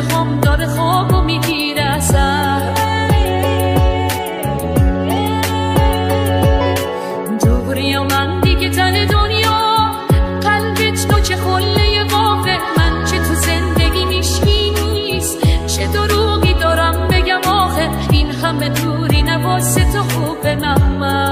هم داره خوابو میگیره اصلا. جوری و من دیگه تن دنیا، قلبت تو چه خله قافه، من چه تو زندگی میشکی نیست، چه دروغی دارم بگم آخه، این همه دوری نواسه تو خوبه. من